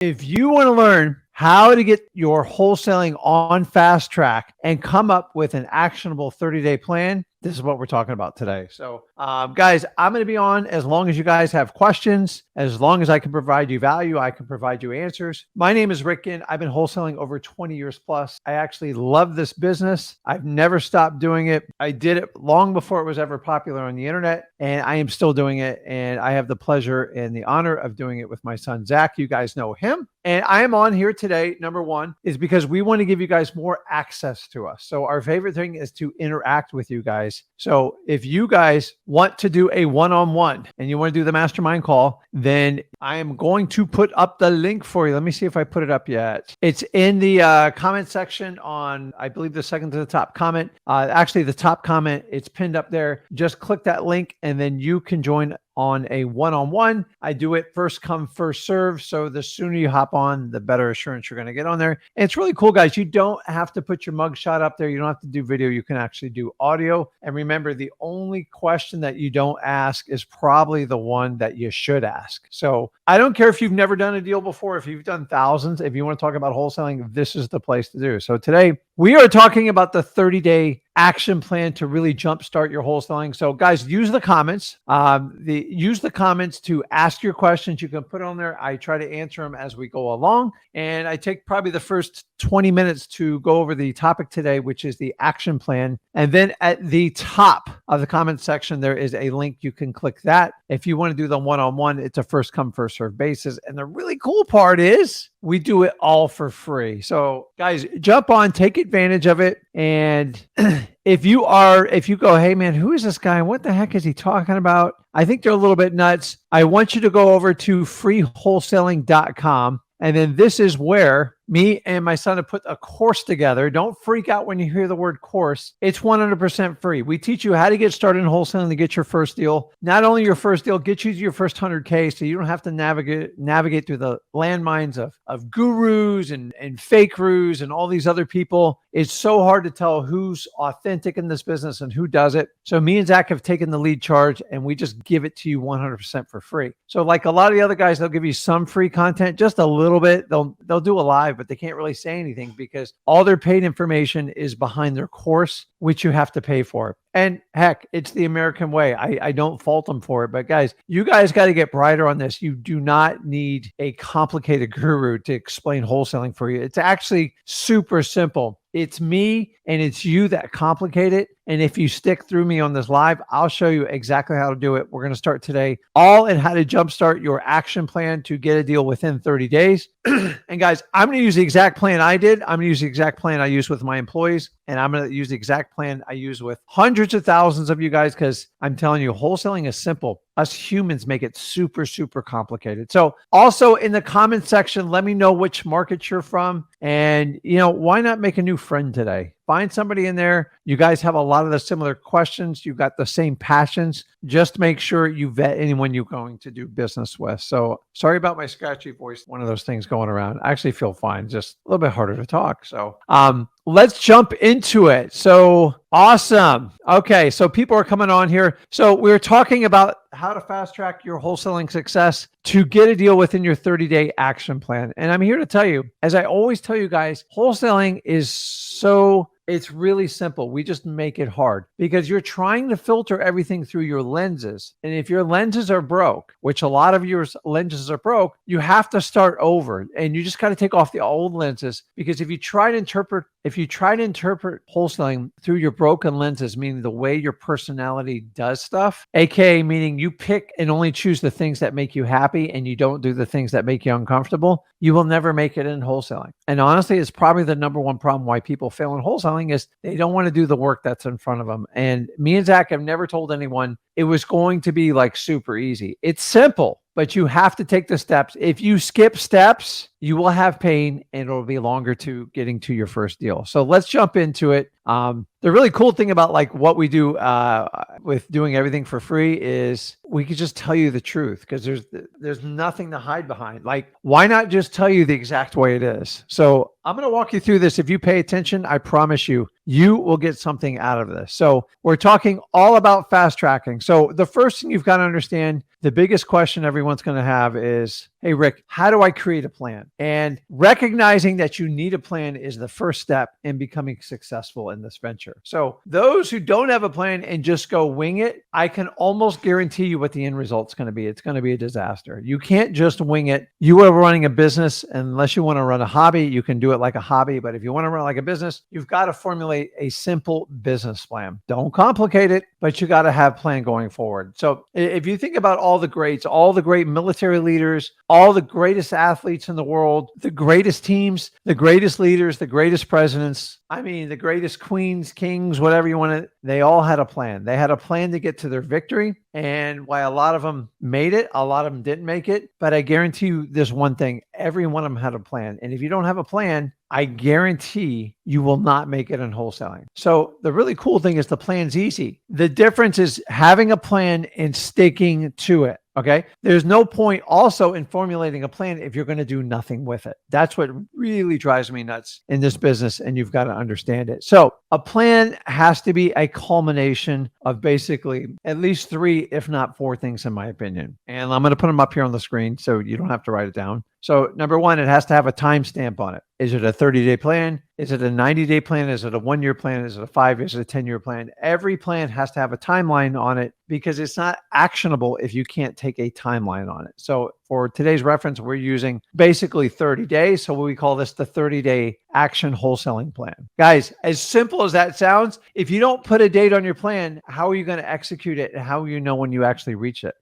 If you want to learn how to get your wholesaling on fast track and come up with an actionable 30-day plan, this is what we're talking about today. So, guys, I'm going to be on as long as you guys have questions, as long as I can provide you value, I can provide you answers. My name is Ginn. I've been wholesaling over 20 years plus. I actually love this business. I've never stopped doing it. I did it long before it was ever popular on the internet, and I am still doing it. And I have the pleasure and the honor of doing it with my son, Zach. You guys know him. And I am on here today, number one, is because we want to give you guys more access to us. So our favorite thing is to interact with you guys. So if you guys want to do a one-on-one and you want to do the mastermind call, then I am going to put up the link for you. Let me see if I put it up yet. It's in the comment section on, I believe, the second to the top comment. Actually, the top comment, it's pinned up there. Just click that link and then you can join on a one-on-one. I do it first come, first serve. So the sooner you hop on, the better assurance you're going to get on there. And it's really cool, guys. You don't have to put your mugshot up there. You don't have to do video. You can actually do audio. And remember, the only question that you don't ask is probably the one that you should ask. So I don't care if you've never done a deal before, if you've done thousands, if you want to talk about wholesaling, this is the place to do. So today we are talking about the 30-day action plan to really jumpstart your wholesaling. So guys, use the comments. Use the comments to ask your questions. You can put on there. I try to answer them as we go along. And I take probably the first 20 minutes to go over the topic today, which is the action plan. And then at the top of the comment section, there is a link. You can click that. If you want to do the one-on-one, it's a first come, first serve basis. And the really cool part is we do it all for free. So guys, jump on, take advantage of it. And if you go, hey man, who is this guy? What the heck is he talking about? I think they're a little bit nuts. I want you to go over to freewholesaling.com. And then this is where me and my son have put a course together. Don't freak out when you hear the word course. It's 100% free. We teach you how to get started in wholesaling to get your first deal. Not only your first deal, get you to your first 100K so you don't have to navigate through the landmines of gurus and fake gurus and all these other people. It's so hard to tell who's authentic in this business and who does it. So me and Zach have taken the lead charge and we just give it to you 100% for free. So like a lot of the other guys, they'll give you some free content, just a little bit. They'll do a live, but they can't really say anything because all their paid information is behind their course, which you have to pay for. And heck, it's the American way. I don't fault them for it. But guys, you guys got to get brighter on this. You do not need a complicated guru to explain wholesaling for you. It's actually super simple. It's me and it's you that complicate it. And if you stick through me on this live, I'll show you exactly how to do it. We're going to start today all in how to jumpstart your action plan to get a deal within 30 days. And guys, I'm going to use the exact plan I did. I'm going to use the exact plan I use with my employees. And I'm going to use the exact plan I use with hundreds of thousands of you guys, because I'm telling you, wholesaling is simple. Us humans make it super, super complicated. So also in the comment section, let me know which market you're from. And, why not make a new friend today? Find somebody in there. You guys have a lot of the similar questions. You've got the same passions. Just make sure you vet anyone you're going to do business with. So sorry about my scratchy voice. One of those things going around. I actually feel fine. Just a little bit harder to talk. So let's jump into it. So awesome. Okay. So people are coming on here. So we're talking about how to fast track your wholesaling success to get a deal within your 30-day action plan. And I'm here to tell you, as I always tell you guys, wholesaling it's really simple. We just make it hard because you're trying to filter everything through your lenses. And if your lenses are broke, which a lot of your lenses are broke, you have to start over and you just got to take off the old lenses, because if you try to interpret wholesaling through your broken lenses, meaning the way your personality does stuff, aka meaning you pick and only choose the things that make you happy and you don't do the things that make you uncomfortable, you will never make it in wholesaling. And honestly, it's probably the number one problem why people fail in wholesaling is they don't want to do the work that's in front of them. And me and Zach have never told anyone it was going to be like super easy. It's simple, but you have to take the steps. If you skip steps, you will have pain and it'll be longer to getting to your first deal. So let's jump into it. The really cool thing about like what we do with doing everything for free is we could just tell you the truth, because there's nothing to hide behind. Like, why not just tell you the exact way it is? So I'm going to walk you through this. If you pay attention, I promise you will get something out of this. So we're talking all about fast tracking. So the first thing you've got to understand, the biggest question everyone's going to have is, hey, Rick, how do I create a plan? And recognizing that you need a plan is the first step in becoming successful in this venture. So those who don't have a plan and just go wing it, I can almost guarantee you what the end result's going to be. It's going to be a disaster. You can't just wing it. You are running a business, unless you want to run a hobby, you can do it like a hobby. But if you want to run like a business, you've got to formulate a simple business plan. Don't complicate it, but you got to have a plan going forward. So if you think about all the greats, all the great military leaders, all the greatest athletes in the world, the greatest teams, the greatest leaders, the greatest presidents, I mean, the greatest queens, kings, whatever you want to, they all had a plan. They had a plan to get to their victory. And while a lot of them made it, a lot of them didn't make it. But I guarantee you this one thing, every one of them had a plan. And if you don't have a plan, I guarantee you will not make it in wholesaling. So the really cool thing is the plan's easy. The difference is having a plan and sticking to it. Okay. There's no point also in formulating a plan if you're going to do nothing with it. That's what really drives me nuts in this business. And you've got to understand it. So a plan has to be a culmination of basically at least 3, if not 4 things, in my opinion. And I'm going to put them up here on the screen so you don't have to write it down. So number 1, it has to have a timestamp on it. Is it a 30-day plan? Is it a 90-day plan? Is it a 1-year plan? Is it a 5? Is it a 10-year plan? Every plan has to have a timeline on it because it's not actionable if you can't take a timeline on it. So for today's reference, we're using basically 30 days. So we call this the 30-day action wholesaling plan. Guys, as simple as that sounds, if you don't put a date on your plan, how are you going to execute it? And how will you know when you actually reach it?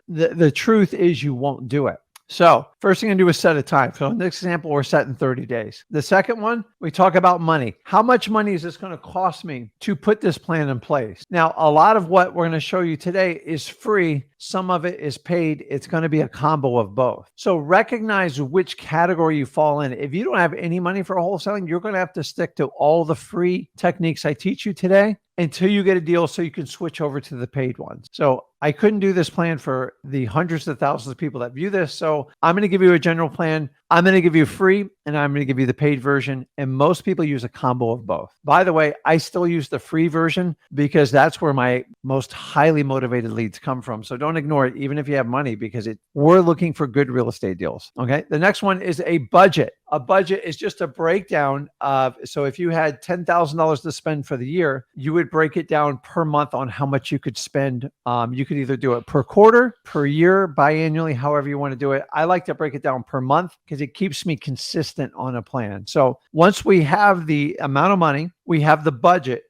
The truth is you won't do it. So first thing I do is set a time. So in this example, we're setting 30 days. The second one, we talk about money. How much money is this going to cost me to put this plan in place? Now, a lot of what we're going to show you today is free. Some of it is paid. It's going to be a combo of both. So recognize which category you fall in. If you don't have any money for wholesaling, you're going to have to stick to all the free techniques I teach you today until you get a deal so you can switch over to the paid ones. So I couldn't do this plan for the hundreds of thousands of people that view this. So I'm going to give you a general plan. I'm going to give you free and I'm going to give you the paid version. And most people use a combo of both. By the way, I still use the free version because that's where my most highly motivated leads come from. So don't ignore it, even if you have money, because we're looking for good real estate deals. Okay. The next one is a budget. A budget is just a breakdown of, so if you had $10,000 to spend for the year, you would break it down per month on how much you could spend. You could either do it per quarter, per year, biannually, however you want to do it. I like to break it down per month because it keeps me consistent on a plan. So once we have the amount of money, we have the budget.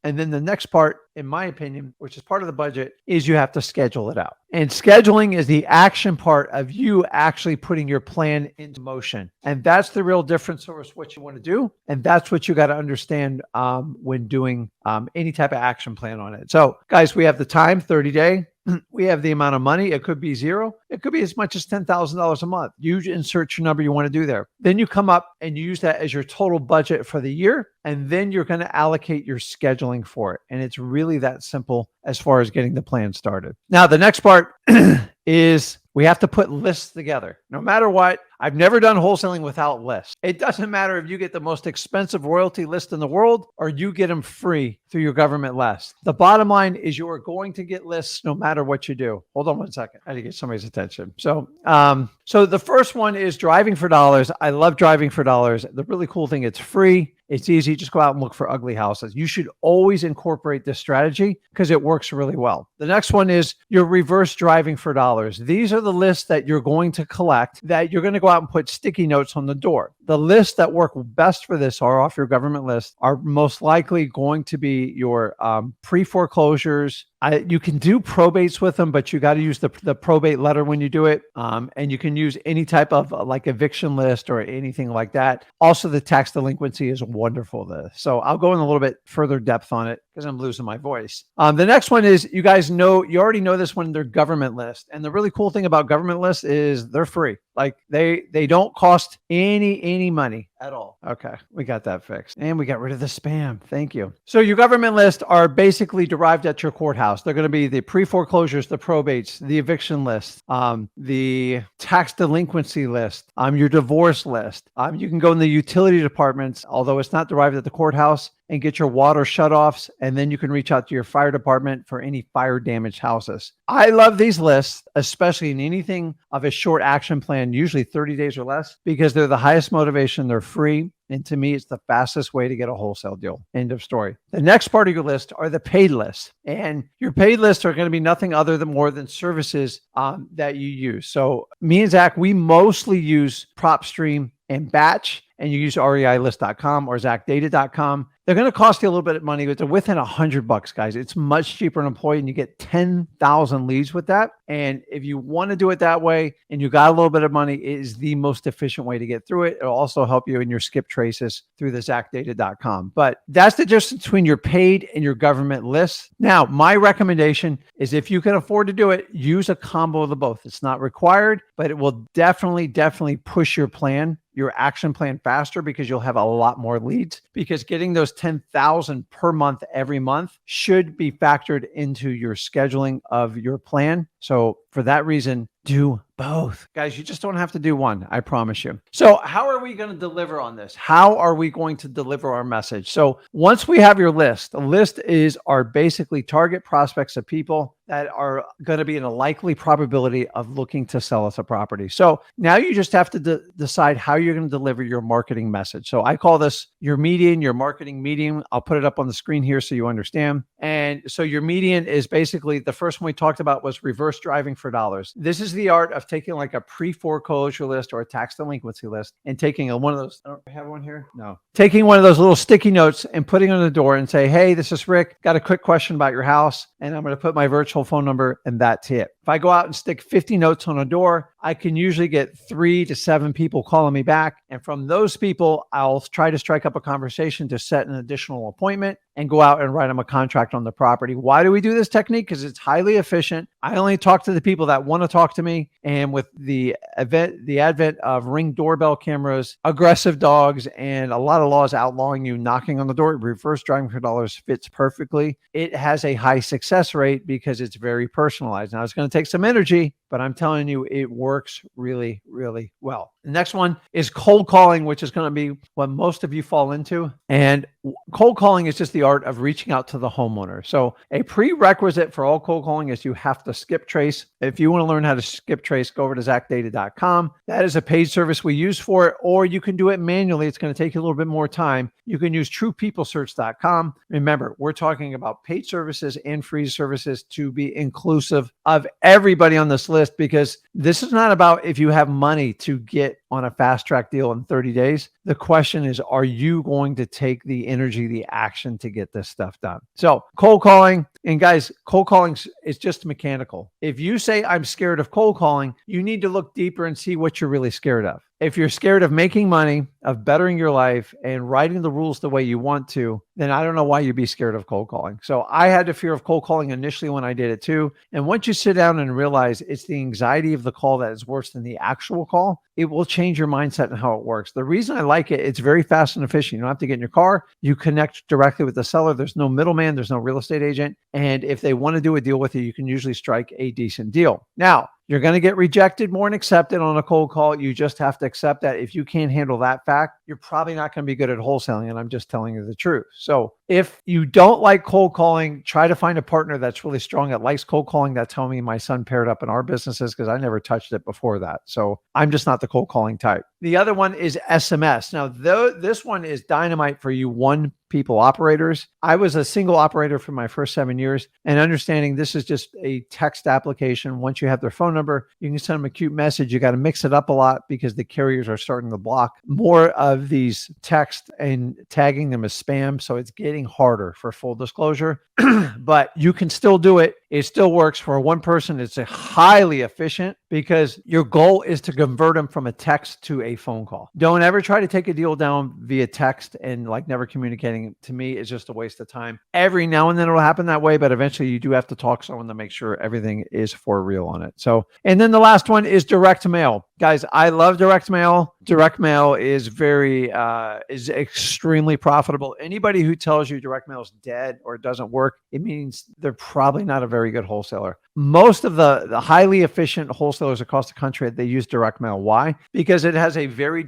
And then the next part, in my opinion, which is part of the budget, is you have to schedule it out. And scheduling is the action part of you actually putting your plan into motion. And that's the real difference over what you want to do. And that's what you got to understand when doing any type of action plan on it. So guys, we have the time, 30-day. We have the amount of money. It could be 0. It could be as much as $10,000 a month. You insert your number you want to do there. Then you come up and you use that as your total budget for the year. And then you're going to allocate your scheduling for it. And it's really that simple as far as getting the plan started. Now, the next part is we have to put lists together. No matter what, I've never done wholesaling without lists. It doesn't matter if you get the most expensive royalty list in the world or you get them free through your government list. The bottom line is you are going to get lists no matter what you do. Hold on one second. I had to get somebody's attention. So the first one is driving for dollars. I love driving for dollars. The really cool thing, it's free. It's easy. Just go out and look for ugly houses. You should always incorporate this strategy because it works really well. The next one is your reverse driving for dollars. These are the lists that you're going to collect that you're going to go out and put sticky notes on the door. The lists that work best for this are off your government list are most likely going to be your pre-foreclosures. You can do probates with them, but you got to use the probate letter when you do it. And you can use any type of like eviction list or anything like that. Also, the tax delinquency is wonderful. So I'll go in a little bit further depth on it because I'm losing my voice. The next one is you already know this one, they're government list. And the really cool thing about government lists is they're free. Like they don't cost any money at all. Okay, we got that fixed. And we got rid of the spam. Thank you. So your government lists are basically derived at your courthouse. They're going to be the pre-foreclosures, the probates, the eviction list, the tax delinquency list, your divorce list. You can go in the utility departments, although it's not derived at the courthouse. and get your water shutoffs. And then you can reach out to your fire department for any fire damaged houses. I love these lists, especially in anything of a short action plan, usually 30 days or less, because they're the highest motivation. They're free. And to me, it's the fastest way to get a wholesale deal. End of story. The next part of your list are the paid lists. And your paid lists are going to be nothing other than more than services that you use. So me and Zach, we mostly use PropStream and Batch, and you use reilist.com or zachdata.com. They're going to cost you a little bit of money, but they're within $100, guys. It's much cheaper an employee, and you get 10,000 leads with that. And if you want to do it that way and you got a little bit of money, it is the most efficient way to get through it. It'll also help you in your skip traces through the zachdata.com. But that's the difference between your paid and your government lists. Now, my recommendation is if you can afford to do it, use a combo of the both. It's not required, but it will definitely push your action plan faster, because you'll have a lot more leads, because getting those 10,000 per month every month should be factored into your scheduling of your plan. So for that reason, do both. Guys, you just don't have to do one, I promise you. So how are we going to deliver on this? How are we going to deliver our message? So once we have your list, the list is our basically target prospects of people that are going to be in a likely probability of looking to sell us a property. So now you just have to decide how you're going to deliver your marketing message. So I call this your median, your marketing median. I'll put it up on the screen here so you understand. And so your median is basically, the first one we talked about was reverse driving for dollars. This is the art of taking like a pre-foreclosure list or a tax delinquency list and taking one of those. I don't have one here. No. Taking one of those little sticky notes and putting it on the door and say, hey, this is Rick. Got a quick question about your house. And I'm going to put my virtual phone number, and that's it. If I go out and stick 50 notes on a door, I can usually get 3 to 7 people calling me back. And from those people, I'll try to strike up a conversation to set an additional appointment and go out and write them a contract on the property. Why do we do this technique? Because it's highly efficient. I only talk to the people that want to talk to me. And with the advent of Ring doorbell cameras, aggressive dogs, and a lot of laws outlawing you knocking on the door, reverse driving for dollars fits perfectly. It has a high success rate because it's very personalized. Now, it's going to take some energy, but I'm telling you, it works really, really well. The next one is cold calling, which is going to be what most of you fall into. And cold calling is just the art of reaching out to the homeowner. So a prerequisite for all cold calling is you have to skip trace. If you want to learn how to skip trace, go over to zachdata.com. That is a paid service we use for it, or you can do it manually. It's going to take you a little bit more time. You can use truepeoplesearch.com. Remember, we're talking about paid services and free services to be inclusive of everybody on this list, because this is not about if you have money to get on a fast track deal in 30 days. The question is, are you going to take the energy, the action to get this stuff done? So cold calling, and guys, cold calling is just mechanical. If you say I'm scared of cold calling, you need to look deeper and see what you're really scared of. If you're scared of making money, of bettering your life, and writing the rules the way you want to, then I don't know why you'd be scared of cold calling. So I had the fear of cold calling initially when I did it too. And once you sit down and realize it's the anxiety of the call that is worse than the actual call, it will change your mindset and how it works. The reason I like it, it's very fast and efficient. You don't have to get in your car. You connect directly with the seller. There's no middleman. There's no real estate agent. And if they want to do a deal with you, you can usually strike a decent deal. Now, you're going to get rejected more than accepted on a cold call. You just have to accept that. If you can't handle that fact, you're probably not going to be good at wholesaling. And I'm just telling you the truth. So if you don't like cold calling, try to find a partner that's really strong that likes cold calling. That's how me and my son paired up in our businesses, because I never touched it before that. So I'm just not the cold calling type. The other one is SMS. Now, this one is dynamite for you one people operators. I was a single operator for my first 7 years, and understanding this is just a text application. Once you have their phone number, you can send them a cute message. You got to mix it up a lot because the carriers are starting to block more of these texts and tagging them as spam. So it's getting harder, for full disclosure, but you can still do it. It still works for one person. It's a highly efficient, because your goal is to convert them from a text to a phone call. Don't ever try to take a deal down via text and like never communicating. To me, is just a waste of time. Every now and then it'll happen that way, but eventually you do have to talk to someone to make sure everything is for real on it. So, and then the last one is direct mail. Guys, I love direct mail. Direct mail is is extremely profitable. Anybody who tells you direct mail is dead or it doesn't work, it means they're probably not a very good wholesaler. Most of the highly efficient wholesalers across the country, they use direct mail. Why? Because it has a very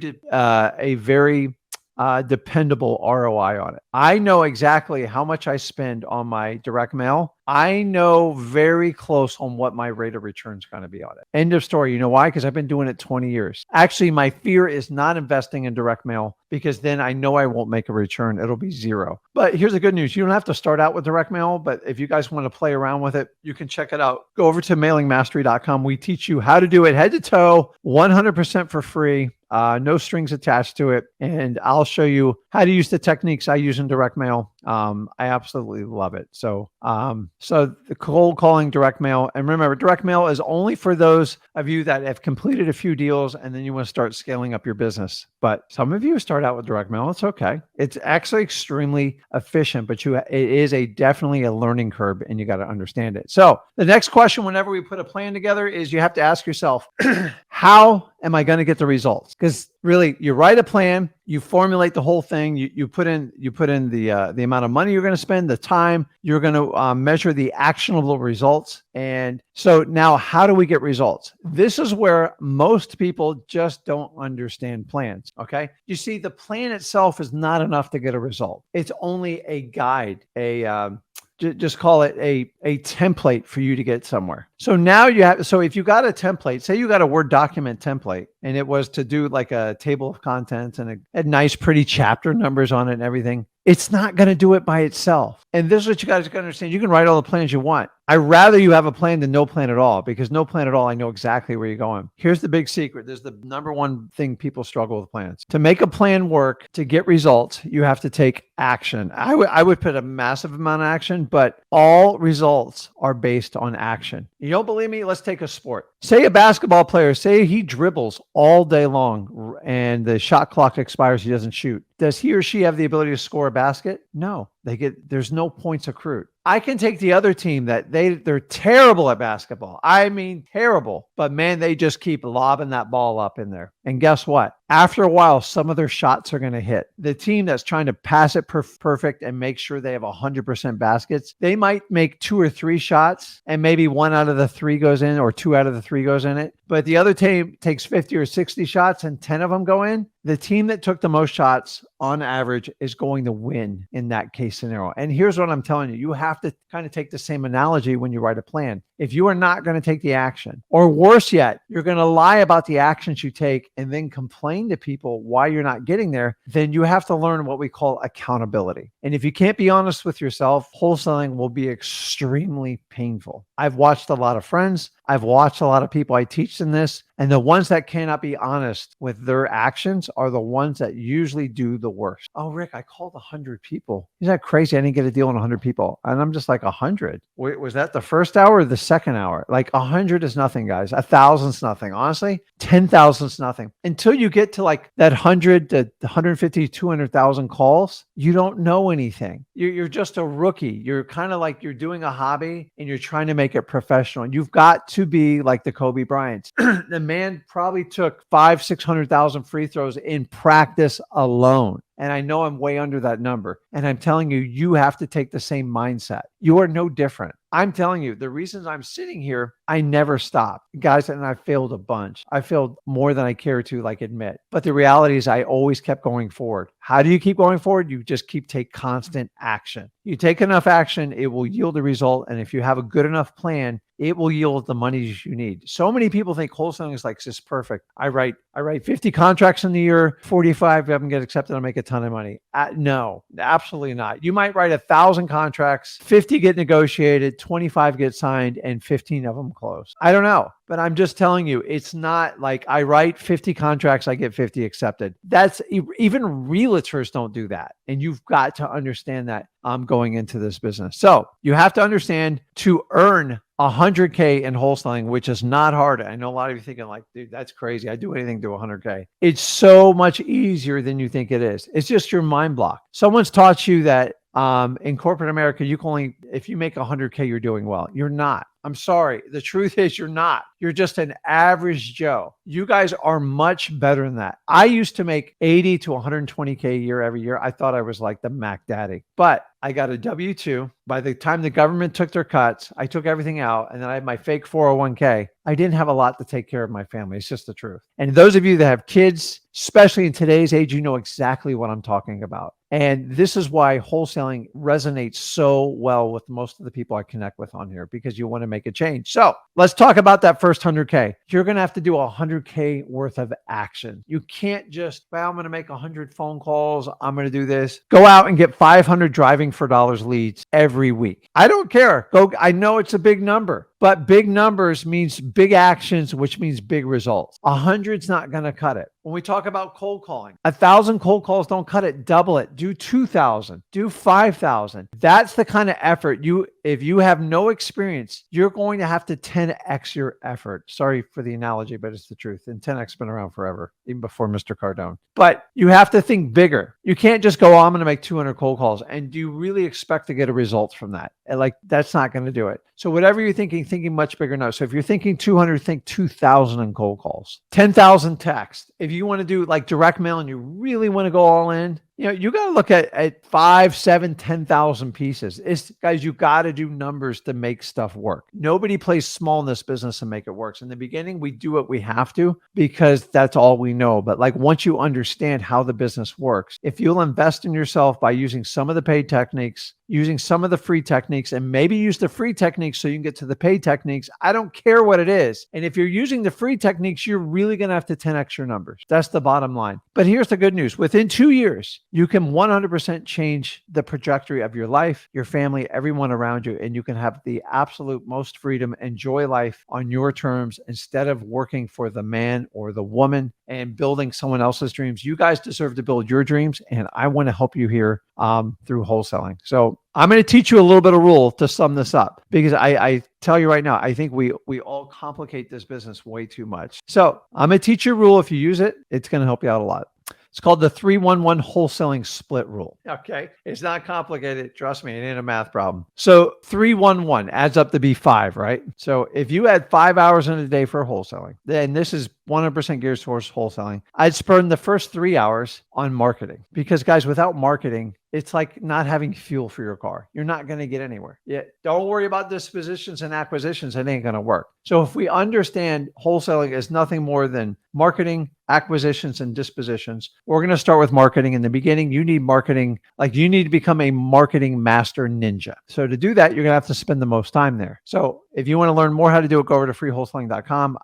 dependable ROI on it. I know exactly how much I spend on my direct mail. I know very close on what my rate of return is going to be on it. End of story. You know why? Because I've been doing it 20 years. Actually, my fear is not investing in direct mail because then I know I won't make a return. It'll be zero. But here's the good news. You don't have to start out with direct mail, but if you guys want to play around with it, you can check it out. Go over to mailingmastery.com. We teach you how to do it head to toe, 100% for free. No strings attached to it. And I'll show you how to use the techniques I use in direct mail. I absolutely love it. So the cold calling direct mail, and remember, direct mail is only for those of you that have completed a few deals and then you want to start scaling up your business. But some of you start out with direct mail. It's okay. It's actually extremely efficient, but it is definitely a learning curve and you got to understand it. So the next question, whenever we put a plan together, is you have to ask yourself, how am I going to get the results? Because really, you write a plan, you formulate the whole thing, you put in the amount of money you're going to spend, the time, you're going to measure the actionable results. And so now, how do we get results? This is where most people just don't understand plans. Okay, you see, the plan itself is not enough to get a result. It's only a guide, just call it a template for you to get somewhere. So now if you got a template, say you got a Word document template, and it was to do like a table of contents and a nice, pretty chapter numbers on it and everything, it's not going to do it by itself. And this is what you guys got to understand. You can write all the plans you want. I'd rather you have a plan than no plan at all, because no plan at all, I know exactly where you're going. Here's the big secret. There's the number one thing people struggle with plans. To make a plan work, to get results, you have to take action. I would put a massive amount of action, but all results are based on action. You don't believe me? Let's take a sport. Say a basketball player, say he dribbles all day long and the shot clock expires, he doesn't shoot. Does he or she have the ability to score a basket? No, there's no points accrued. I can take the other team that they're terrible at basketball. I mean, terrible, but man, they just keep lobbing that ball up in there. And guess what? After a while, some of their shots are going to hit. The team that's trying to pass it perfect and make sure they have 100% baskets, they might make 2 or 3 shots and maybe 1 out of the 3 goes in or 2 out of the 3 goes in it. But the other team takes 50 or 60 shots and 10 of them go in. The team that took the most shots on average is going to win in that case scenario. And here's what I'm telling you. You have to kind of take the same analogy when you write a plan. If you are not going to take the action, or worse yet, you're going to lie about the actions you take and then complain to people why you're not getting there, then you have to learn what we call accountability. And if you can't be honest with yourself, wholesaling will be extremely painful. I've watched a lot of friends. I've watched a lot of people I teach in this, and the ones that cannot be honest with their actions are the ones that usually do the worst. Oh, Rick, I called 100 people. Isn't that crazy? I didn't get a deal on 100 people. And I'm just like, 100? Wait, was that the first hour or the second hour? Like 100 is nothing, guys. 1,000's nothing. Honestly, 10,000's nothing. Until you get to like that 100 to 150, 200,000 calls, you don't know anything. You're just a rookie. You're kind of like you're doing a hobby and you're trying to make it professional. You've got to be like the Kobe Bryants. The man probably took 500,000-600,000 free throws in practice alone. And I know I'm way under that number. And I'm telling you, you have to take the same mindset. You are no different. I'm telling you, the reasons I'm sitting here, I never stop. Guys, and I failed a bunch. I failed more than I care to admit. But the reality is I always kept going forward. How do you keep going forward? You just take constant action. You take enough action, it will yield a result. And if you have a good enough plan, it will yield the money you need. So many people think wholesaling is like just perfect. I write 50 contracts in the year, 45 of them get accepted, I'll make a ton of money. No, absolutely not. You might write 1,000 contracts, 50 get negotiated, 25 get signed, and 15 of them close. I don't know. But I'm just telling you, it's not like I write 50 contracts, I get 50 accepted. That's even realtors don't do that. And you've got to understand that going into this business. So you have to understand to earn 100K in wholesaling, which is not hard. I know a lot of you thinking like, dude, that's crazy. I do anything to 100K. It's so much easier than you think it is. It's just your mind block. Someone's taught you that In corporate America, you can only, if you make 100K, you're doing well. You're not. I'm sorry. The truth is you're not. You're just an average Joe. You guys are much better than that. I used to make 80 to 120K a year every year. I thought I was like the Mac Daddy, but I got a W-2. By the time the government took their cuts, I took everything out, and then I had my fake 401k. I didn't have a lot to take care of my family. It's just the truth. And those of you that have kids, especially in today's age, you know exactly what I'm talking about. And this is why wholesaling resonates so well with most of the people I connect with on here, because you want to make a change. So let's talk about that first 100K. You're going to have to do 100K worth of action. You can't just, well, I'm going to make 100 phone calls. I'm going to do this. Go out and get 500 driving for dollars leads every week. I don't care. Go. I know it's a big number, but big numbers means big actions, which means big results. 100's not going to cut it. When we talk about cold calling, 1,000 cold calls don't cut it. Double it. Do 2,000. Do 5,000. That's the kind of effort if you have no experience, you're going to have to 10x your effort. Sorry for the analogy, but it's the truth. And 10x has been around forever, even before Mr. Cardone. But you have to think bigger. You can't just go, oh, I'm going to make 200 cold calls. And do you really expect to get a result from that? And like, that's not going to do it. So whatever you're thinking much bigger now. So if you're thinking 200, think 2,000 in cold calls, 10,000 text. If you want to do like direct mail and you really want to go all in, you got to look at 5, 7, 10,000 pieces. Guys, you got to do numbers to make stuff work. Nobody plays small in this business and make it work. So in the beginning, we do what we have to because that's all we know. But like once you understand how the business works, if you'll invest in yourself by using some of the paid techniques, using some of the free techniques, and maybe use the free techniques so you can get to the paid techniques. I don't care what it is. And if you're using the free techniques, you're really going to have to 10x your numbers. That's the bottom line. But here's the good news. Within 2 years, you can 100% change the trajectory of your life, your family, everyone around you, and you can have the absolute most freedom, enjoy life on your terms instead of working for the man or the woman and building someone else's dreams. You guys deserve to build your dreams, and I want to help you here through wholesaling. So I'm going to teach you a little bit of rule to sum this up, because I tell you right now, I think we all complicate this business way too much. So I'm going to teach you a rule. If you use it, it's going to help you out a lot. It's called the 3-1-1 wholesaling split rule. Okay. It's not complicated. Trust me, it ain't a math problem. So 3-1-1 adds up to be 5, right? So if you had 5 hours in a day for wholesaling, then this is 100% geared towards wholesaling. I'd spend the first 3 hours on marketing, because guys, without marketing, it's like not having fuel for your car. You're not going to get anywhere. Yeah, don't worry about dispositions and acquisitions. It ain't going to work. So if we understand wholesaling is nothing more than marketing, acquisitions, and dispositions, we're going to start with marketing. In the beginning, you need marketing. Like you need to become a marketing master ninja. So to do that, you're going to have to spend the most time there. So if you want to learn more how to do it, go over to freewholesaling.com.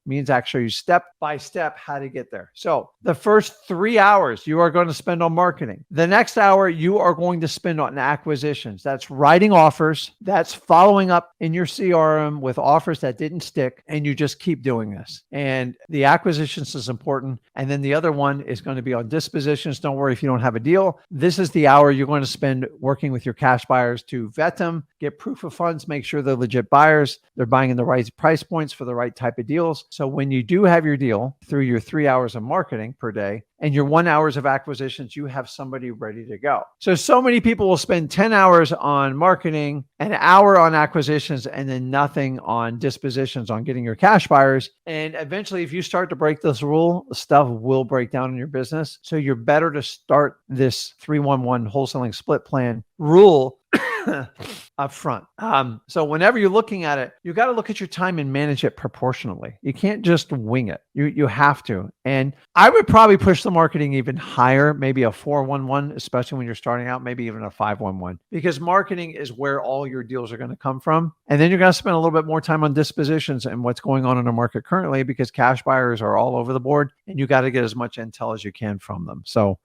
Me and Zach show you step by step how to get there. So the first 3 hours you are going to spend on marketing. The next hour you are going to spend on acquisitions. That's writing offers. That's following up in your CRM with offers that didn't stick. And you just keep doing this. And the acquisitions is important. And then the other one is going to be on dispositions. Don't worry if you don't have a deal. This is the hour you're going to spend working with your cash buyers to vet them, get proof of funds, make sure they're legit buyers. They're buying in the right price points for the right type of deals. So when you do have your deal through your 3 hours of marketing per day and your 1 hours of acquisitions, you have somebody ready to go. So many people will spend 10 hours on marketing, an hour on acquisitions, and then nothing on dispositions, on getting your cash buyers. And eventually, if you start to break this rule, stuff will break down in your business. So you're better to start this 3-1-1 wholesaling split plan rule up front. So whenever you're looking at it, you got to look at your time and manage it proportionally. You can't just wing it. You have to. And I would probably push the marketing even higher, maybe a 4-1-1, especially when you're starting out, maybe even a 5-1-1, because marketing is where all your deals are going to come from. And then you're going to spend a little bit more time on dispositions and what's going on in the market currently, because cash buyers are all over the board and you got to get as much intel as you can from them. So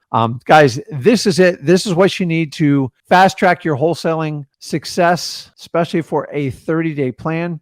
guys, this is it. This is what you need to fast track your wholesaling success, especially for a 30-day plan.